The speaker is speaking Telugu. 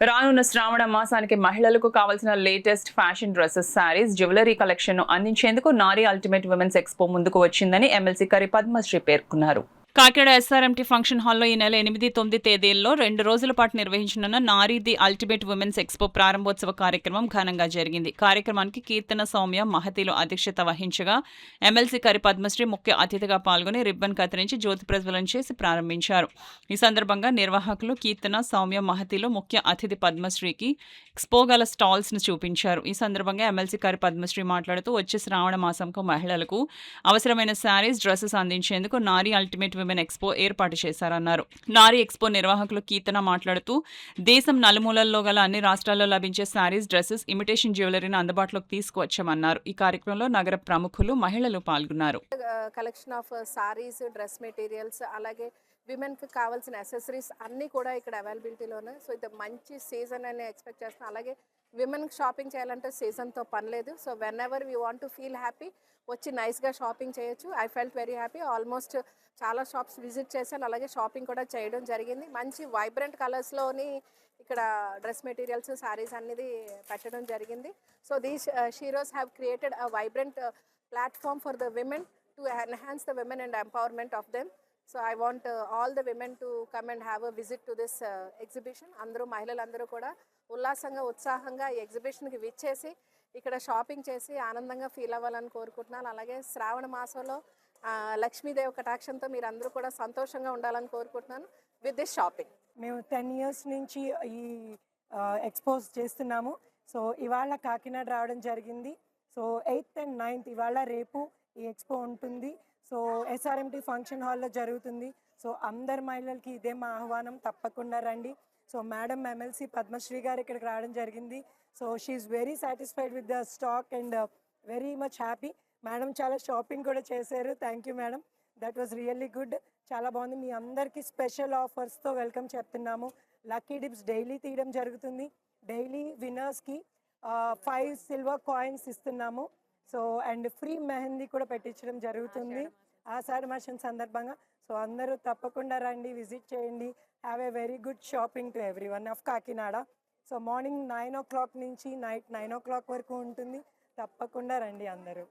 రానున్న శ్రావణ మాసానికి మహిళలకు కావాల్సిన latest fashion dresses, saris, jewellery collection ను అందించేందుకు నారీ అల్టిమేట్ విమెన్స్ ఎక్స్పో ముందుకు వచ్చిందని ఎమ్మెల్సీ కరి పద్మశ్రీ పేర్కొన్నారు. కాకినాడ ఎస్ఆర్ఎంటీ ఫంక్షన్ హాల్లో ఈ నెల 8, 9 తేదీల్లో 2 రోజుల పాటు నిర్వహించనున్న నారీ ది అల్టిమేట్ ఉమెన్స్ ఎక్స్పో ప్రారంభోత్సవ కార్యక్రమం ఘనంగా జరిగింది. కార్యక్రమానికి కీర్తన, సౌమ్య, మహతిలు అధ్యక్షత వహించగా ఎమ్మెల్సీ కరి పద్మశ్రీ ముఖ్య అతిథిగా పాల్గొని రిబ్బన్ కత్తిరించి జ్యోతి ప్రజ్వలన చేసి ప్రారంభించారు. ఈ సందర్భంగా నిర్వాహకులు కీర్తన, సౌమ్య, మహతిలు ముఖ్య అతిథి పద్మశ్రీకి ఎక్స్పో గల స్టాల్స్ ను చూపించారు. ఈ సందర్భంగా ఎమ్మెల్సీ కరి పద్మశ్రీ మాట్లాడుతూ వచ్చే శ్రావణ మాసంకు మహిళలకు అవసరమైన శారీస్, డ్రెస్సెస్ అందించేందుకు నారీ అల్టిమేట్ విమెన్ ఎక్స్పో ఏర్పాటు చేశారన్నారు. నారీ ఎక్స్పో నిర్వాహకులు కీర్తన మాట్లాడుతూ దేశం నలుమూలల్లో గల అన్ని రాష్ట్రాల్లో లభించే శారీస్, డ్రెస్సెస్, ఇమిటేషన్ జ్యువెలరీని అందుబాటులోకి తీసుకువచ్చామన్నారు. ఈ కార్యక్రమంలో నగర ప్రముఖులు, మహిళలు పాల్గొన్నారు. Collection of saris, dress materials, అలాగే విమెన్కి కావాల్సిన అసెసరీస్ అన్నీ కూడా ఇక్కడ అవైలబిలిటీలోనే. సో ఇది మంచి సీజన్ అని ఎక్స్పెక్ట్ చేస్తున్నాను. అలాగే విమెన్కి షాపింగ్ చేయాలంటే సీజన్తో పని లేదు. So when ever we want to feel happy వచ్చి నైస్గా షాపింగ్ చేయొచ్చు. I felt very happy. Almost చాలా షాప్స్ విజిట్ చేశాను, అలాగే షాపింగ్ కూడా చేయడం జరిగింది. మంచి వైబ్రెంట్ కలర్స్లోని ఇక్కడ డ్రెస్ మెటీరియల్స్, శారీస్ అనేది పెట్టడం జరిగింది. So these Sheroes have created a vibrant platform for the women to enhance the women and empowerment of them. So I want all the women to come and have a visit to this exhibition. అందరూ మహిళలందరూ కూడా ఉల్లాసంగా, ఉత్సాహంగా ఈ ఎగ్జిబిషన్కి విచ్చేసి ఇక్కడ షాపింగ్ చేసి ఆనందంగా ఫీల్ అవ్వాలని కోరుకుంటున్నాను. అలాగే శ్రావణ మాసంలో లక్ష్మీదేవి కటాక్షంతో మీరు అందరూ కూడా సంతోషంగా ఉండాలని కోరుకుంటున్నాను విత్ దిస్ షాపింగ్. మేము 10 years నుంచి ఈ ఎక్స్పోజ్ చేస్తున్నాము. సో ఇవాళ కాకినాడ రావడం జరిగింది. సో 8th and 9th ఇవాళ రేపు ఈ ఎక్స్పో ఉంటుంది. సో ఎస్ఆర్ఎంటీ ఫంక్షన్ హాల్లో జరుగుతుంది. సో అందరు మహిళలకి ఇదే మా ఆహ్వానం, తప్పకుండా రండి. సో మేడం ఎమ్మెల్సీ పద్మశ్రీ గారు ఇక్కడికి రావడం జరిగింది. So she is very satisfied with the stock and very much happy. Madam చాలా షాపింగ్ కూడా చేశారు. Thank you madam, that was really good. చాలా బాగుంది. మీ అందరికీ స్పెషల్ ఆఫర్స్తో వెల్కమ్ చెప్తున్నాము. లక్కీ డిప్స్ డైలీ తీయడం జరుగుతుంది. డైలీ విన్నర్స్కి 5 సిల్వర్ కాయిన్స్ ఇస్తున్నాము. సో అండ్ ఫ్రీ మెహందీ కూడా పెట్టించడం జరుగుతుంది ఆషాఢ మాసం సందర్భంగా. సో అందరూ తప్పకుండా రండి, విజిట్ చేయండి. Have a very good shopping to everyone of Kakinada. So morning 9 o'clock నుంచి నైట్ 9 o'clock వరకు ఉంటుంది. తప్పకుండా రండి అందరూ.